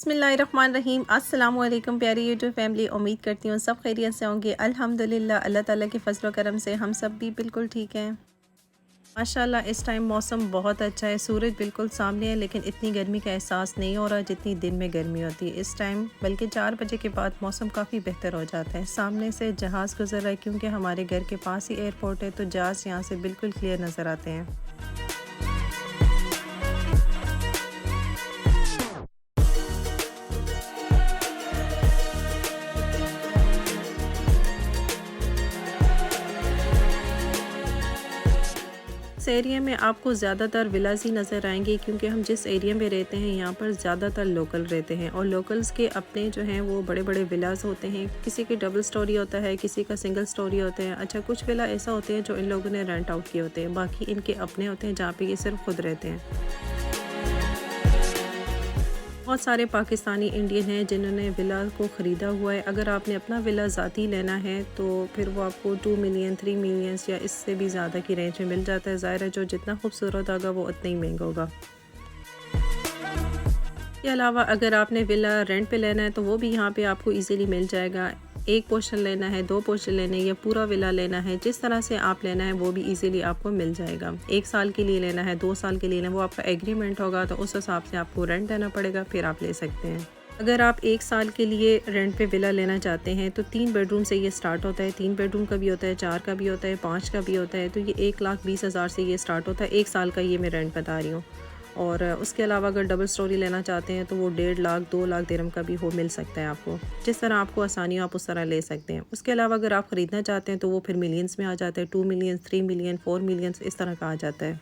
बिस्मिल्लाहिर्रहमानिर्रहीम। अस्सलामुअलैकुम प्यारी यूट्यूब फैमिली, उम्मीद करती हूँ सब खैरियत से होंगे। अल्हम्दुलिल्लाह, अल्लाह ताला के फजल व करम से हम सब भी बिल्कुल ठीक हैं माशाल्लाह। इस टाइम मौसम बहुत अच्छा है, सूरज बिल्कुल सामने है, लेकिन इतनी गर्मी का एहसास नहीं हो रहा जितनी दिन में गर्मी होती है इस टाइम। बल्कि 4 बजे के बाद मौसम काफ़ी बेहतर हो जाता है। सामने से जहाज़ गुजर रहा है क्योंकि हमारे घर के पास ही एयरपोर्ट है, तो जहाज़ यहाँ से बिल्कुल क्लियर नज़र आते हैं। इस एरिया में आपको ज़्यादातर विलाज ही नज़र आएंगे क्योंकि हम जिस एरिया में रहते हैं यहाँ पर ज़्यादातर लोकल रहते हैं, और लोकल्स के अपने जो हैं वो बड़े बड़े विलाज होते हैं। किसी की डबल स्टोरी होता है, किसी का सिंगल स्टोरी होते हैं। अच्छा, कुछ विला ऐसा होते हैं जो इन लोगों ने रेंट आउट किए होते हैं, बाकी इनके अपने होते हैं जहाँ पे ये सिर्फ खुद रहते हैं। बहुत सारे पाकिस्तानी इंडियन हैं जिन्होंने विला को ख़रीदा हुआ है। अगर आपने अपना विला ज़ाती लेना है तो फिर वो आपको 2 मिलियन 3 मिलियंस या इससे भी ज़्यादा की रेंज में मिल जाता है। ज़ाहिर है जो जितना खूबसूरत होगा वो उतना ही महंगा होगा। इसके अलावा अगर आपने विला रेंट पे लेना है तो वो भी यहाँ पे आपको इजीली मिल जाएगा। एक पोर्शन लेना है, 2 पोर्शन लेने या पूरा विला लेना है, जिस तरह से आप लेना है वो भी इजीली आपको मिल जाएगा। 1 साल के लिए लेना है, 2 साल के लिए लेना है, वो आपका एग्रीमेंट होगा तो उस हिसाब से आपको रेंट देना पड़ेगा, फिर आप ले सकते हैं। अगर आप 1 साल के लिए रेंट पे विला लेना चाहते हैं तो 3 बेडरूम से ये स्टार्ट होता है। 3 बेडरूम का भी होता है, 4 का भी होता है, 5 का भी होता है। तो ये 1,20,000 से ये स्टार्ट होता है। 1 साल का ये मैं रेंट बता रही हूँ। और उसके अलावा अगर डबल स्टोरी लेना चाहते हैं तो वो 1.5 लाख 2 लाख दिरहम का भी हो मिल सकता है आपको। जिस तरह आपको आसानी हो आप उस तरह ले सकते हैं। उसके अलावा अगर आप ख़रीदना चाहते हैं तो वो फिर मिलियंस में आ जाता है। 2 मिलियन 3 मिलियन 4 मिलियंस इस तरह का आ जाता है।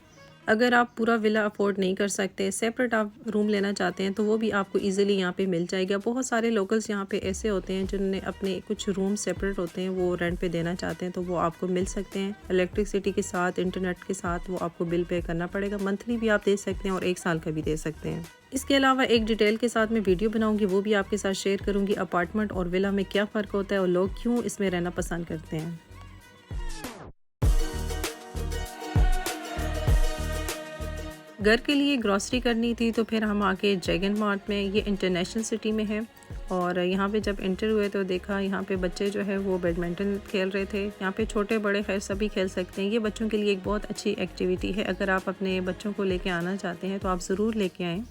अगर आप पूरा विला अफोर्ड नहीं कर सकते, सेपरेट आप रूम लेना चाहते हैं तो वो भी आपको इजीली यहाँ पे मिल जाएगा। बहुत सारे लोकल्स यहाँ पे ऐसे होते हैं जिन्होंने अपने कुछ रूम सेपरेट होते हैं वो रेंट पे देना चाहते हैं, तो वो आपको मिल सकते हैं। इलेक्ट्रिसिटी के साथ, इंटरनेट के साथ वो आपको बिल पे करना पड़ेगा। मंथली भी आप दे सकते हैं और 1 साल का भी दे सकते हैं। इसके अलावा एक डिटेल के साथ मैं वीडियो बनाऊंगी, वो भी आपके साथ शेयर करूंगी। अपार्टमेंट और विला में क्या फ़र्क होता है और लोग क्यों इसमें रहना पसंद करते हैं। घर के लिए ग्रॉसरी करनी थी तो फिर हम आके ड्रैगन मार्ट में, ये इंटरनेशनल सिटी में है। और यहाँ पे जब एंटर हुए तो देखा यहाँ पे बच्चे जो है वो बैडमिंटन खेल रहे थे। यहाँ पे छोटे बड़े खैर सभी खेल सकते हैं। ये बच्चों के लिए एक बहुत अच्छी एक्टिविटी है। अगर आप अपने बच्चों को लेके आना चाहते हैं तो आप ज़रूर लेके आएँ।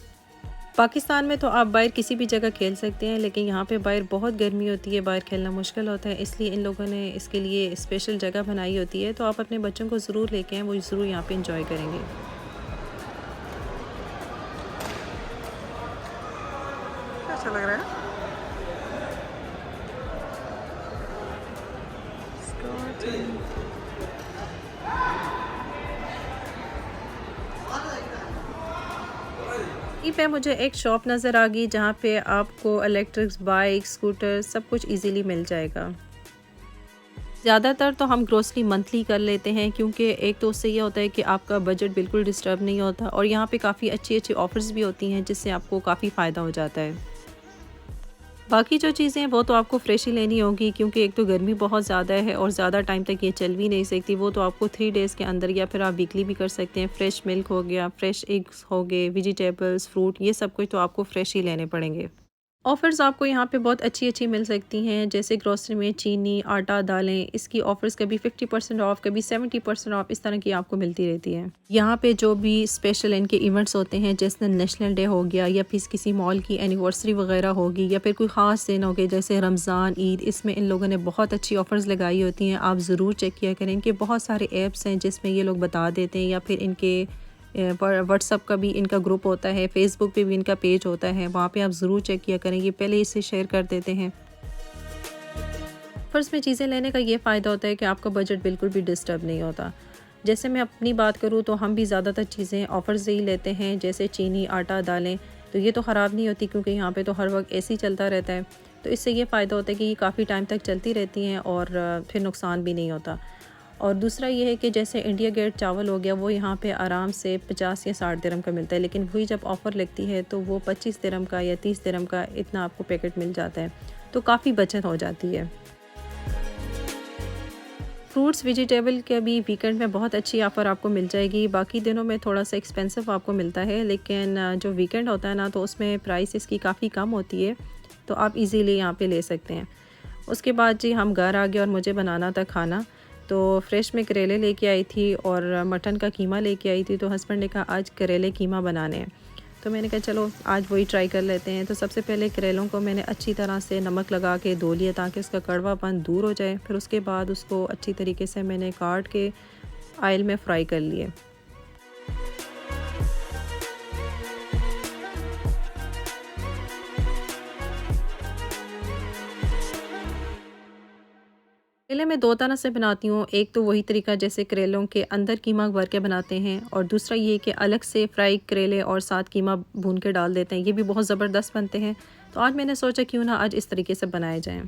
पाकिस्तान में तो आप बाहर किसी भी जगह खेल सकते हैं, लेकिन यहाँ पे बाहर बहुत गर्मी होती है, बाहर खेलना मुश्किल होता है, इसलिए इन लोगों ने इसके लिए स्पेशल जगह बनाई होती है। तो आप अपने बच्चों को ज़रूर लेके आएँ, वो ज़रूर यहाँ पे इंजॉय करेंगे। अच्छा लग रहा है। स्कॉटिंग। यहीं पे मुझे एक शॉप नज़र आ गई जहाँ पे आपको इलेक्ट्रिक बाइक, स्कूटर सब कुछ इजीली मिल जाएगा। ज़्यादातर तो हम ग्रोसरी मंथली कर लेते हैं क्योंकि एक तो उससे ये होता है कि आपका बजट बिल्कुल डिस्टर्ब नहीं होता, और यहाँ पे काफ़ी अच्छी अच्छी ऑफ़र्स भी होती हैं जिससे आपको काफ़ी फ़ायदा हो जाता है। बाकी जो चीज़ें हैं वो तो आपको फ्रेश ही लेनी होगी क्योंकि एक तो गर्मी बहुत ज़्यादा है और ज़्यादा टाइम तक ये चल भी नहीं सकती। वो तो आपको 3 डेज़ के अंदर या फिर आप वीकली भी कर सकते हैं। फ्रेश मिल्क हो गया, फ्रेश एग्स हो गए, वेजिटेबल्स, फ्रूट, ये सब कुछ तो आपको फ्रेश ही लेने पड़ेंगे। ऑफ़र्स आपको यहाँ पे बहुत अच्छी-अच्छी मिल सकती हैं, जैसे ग्रोसरी में चीनी, आटा, दालें, इसकी ऑफ़र्स कभी 50% ऑफ, कभी 70% ऑफ, इस तरह की आपको मिलती रहती हैं। यहाँ पे जो भी स्पेशल इनके इवेंट्स होते हैं, जैसे नेशनल डे हो गया या फिर किसी मॉल की एनिवर्सरी वगैरह होगी या फिर कोई ख़ास दिन हो गया जैसे रमज़ान, ईद, इसमें इन लोगों ने बहुत अच्छी ऑफ़र्स लगाई होती हैं। आप ज़रूर चेक किया करें। इनके बहुत सारे ऐप्स हैं जिसमें ये लोग बता देते हैं, या फिर इनके व्हाट्सअप का भी इनका ग्रुप होता है, फेसबुक पे भी इनका पेज होता है, वहाँ पे आप ज़रूर चेक किया करें। ये पहले इसे शेयर कर देते हैं। फर्स्ट में चीज़ें लेने का ये फ़ायदा होता है कि आपका बजट बिल्कुल भी डिस्टर्ब नहीं होता। जैसे मैं अपनी बात करूँ तो हम भी ज़्यादातर चीज़ें ऑफ़र से ही लेते हैं, जैसे चीनी, आटा, दालें, तो ये तो ख़राब नहीं होती क्योंकि यहाँ पे तो हर वक्त एसी चलता रहता है। तो इससे ये फ़ायदा होता है कि ये काफ़ी टाइम तक चलती रहती हैं और फिर नुकसान भी नहीं होता। और दूसरा ये है कि जैसे इंडिया गेट चावल हो गया, वो यहाँ पे आराम से 50 या 60 दिरहम का मिलता है, लेकिन वही जब ऑफ़र लगती है तो वो 25 दिरहम का या 30 दिरहम का इतना आपको पैकेट मिल जाता है, तो काफ़ी बचत हो जाती है। फ्रूट्स वेजिटेबल के भी वीकेंड में बहुत अच्छी ऑफ़र आपको मिल जाएगी। बाकी दिनों में थोड़ा सा एक्सपेंसिव आपको मिलता है, लेकिन जो वीकेंड होता है ना तो उसमें प्राइस इसकी काफ़ी कम होती है, तो आप इजीली यहाँ पे ले सकते हैं। उसके बाद जी हम घर आ गए और मुझे बनाना था खाना। तो फ्रेश में करेले लेके आई थी और मटन का कीमा लेके आई थी। तो हस्बैंड ने कहा आज करेले कीमा बनाने हैं, तो मैंने कहा चलो आज वही ट्राई कर लेते हैं। तो सबसे पहले करेलों को मैंने अच्छी तरह से नमक लगा के धो लिया ताकि उसका कड़वापन दूर हो जाए। फिर उसके बाद उसको अच्छी तरीके से मैंने काट के ऑयल में फ्राई कर लिए। करेले मैं दो तरह से बनाती हूँ। एक तो वही तरीका जैसे करेलों के अंदर कीमा भर के बनाते हैं, और दूसरा ये कि अलग से फ्राई करेले और साथ कीमा भून के डाल देते हैं। ये भी बहुत ज़बरदस्त बनते हैं। तो आज मैंने सोचा क्यों ना आज इस तरीके से बनाए जाएं।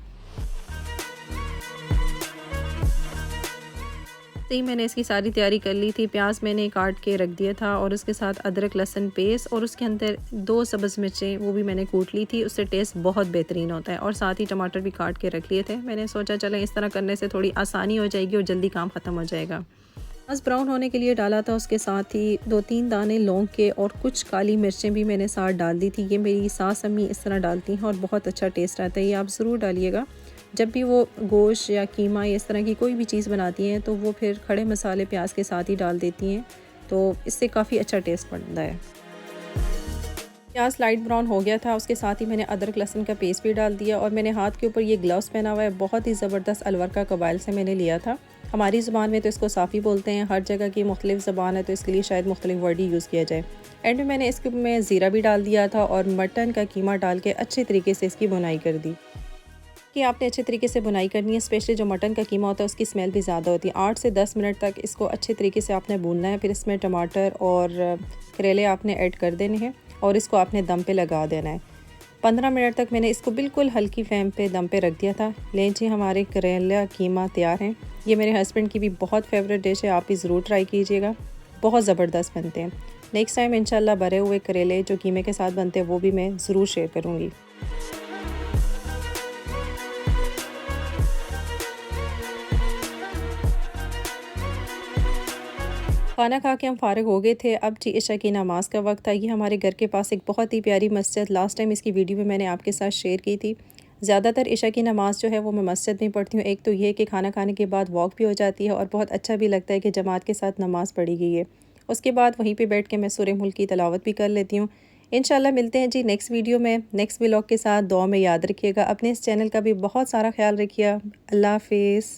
तो ही मैंने इसकी सारी तैयारी कर ली थी। प्याज मैंने काट के रख दिया था और उसके साथ अदरक लहसुन पेस्ट, और उसके अंदर 2 सब्ज़ मिर्चें वो भी मैंने कूट ली थी। उससे टेस्ट बहुत बेहतरीन होता है। और साथ ही टमाटर भी काट के रख लिए थे। मैंने सोचा चलें इस तरह करने से थोड़ी आसानी हो जाएगी और जल्दी काम ख़त्म हो जाएगा। बस ब्राउन होने के लिए डाला था। उसके साथ ही 2-3 दाने लौंग के और कुछ काली मिर्चें भी मैंने साथ डाल दी थी। ये मेरी सास अम्मी इस तरह डालती हैं और बहुत अच्छा टेस्ट आता है। ये आप ज़रूर डालिएगा जब भी वो गोश्त या कीमा या इस तरह की कोई भी चीज़ बनाती हैं, तो वो फिर खड़े मसाले प्याज के साथ ही डाल देती हैं, तो इससे काफ़ी अच्छा टेस्ट बनता है। प्याज लाइट ब्राउन हो गया था। उसके साथ ही मैंने अदरक लहसुन का पेस्ट भी डाल दिया, और मैंने हाथ के ऊपर ये ग्लव्स पहना हुआ है। बहुत ही ज़बरदस्त अलवर का कबाइल से मैंने लिया था। हमारी ज़ुबान में तो इसको साफ़ी बोलते हैं, हर जगह की मुख्तलिफ ज़बान है तो इसके लिए शायद मुख्तलिफ वर्ड ही यूज़ किया जाए। एंड में मैंने इसके में ज़ीरा भी डाल दिया था और मटन का कीमा डाल के अच्छे तरीके से इसकी बुनाई कर दी। कि आपने अच्छे तरीके से बुनाई करनी है। स्पेशली जो मटन का कीमा होता है उसकी स्मेल भी ज़्यादा होती है। 8 से 10 मिनट तक इसको अच्छे तरीके से आपने भूनना है। फिर इसमें टमाटर और करेले आपने ऐड कर देने हैं और इसको आपने दम पे लगा देना है। 15 मिनट तक मैंने इसको बिल्कुल हल्की फ्लेम पे दम पे रख दिया था। लें जी, हमारे करेला कीमा तैयार हैं। ये मेरे हस्बैंड की भी बहुत फेवरेट डिश है, आप भी ज़रूर ट्राई कीजिएगा, बहुत ज़बरदस्त बनते हैं। नेक्स्ट टाइम इंशाल्लाह भरे हुए करेले जो कीमे के साथ बनते हैं वो भी मैं ज़रूर शेयर करूँगी। खाना खा के हम फ़ारिग हो गए थे। अब जी इशा की नमाज़ का वक्त था। ये हमारे घर के पास एक बहुत ही प्यारी मस्जिद, लास्ट टाइम इसकी वीडियो में मैंने आपके साथ शेयर की थी। ज़्यादातर इशा की नमाज़ जो है वो मैं मस्जिद में पढ़ती हूँ। एक तो ये कि खाना खाने के बाद वॉक भी हो जाती है और बहुत अच्छा भी लगता है कि जमात के साथ नमाज़ पढ़ी गई है। उसके बाद वहीं पर बैठ के मैं सूरह मुल्क की तिलावत भी कर लेती हूँ। इंशाल्लाह मिलते हैं जी नेक्स्ट वीडियो में, नेक्स्ट व्लॉग के साथ। दुआ में याद रखिएगा। अपने इस चैनल का भी बहुत सारा ख्याल रखिए। अल्लाह हाफिज़।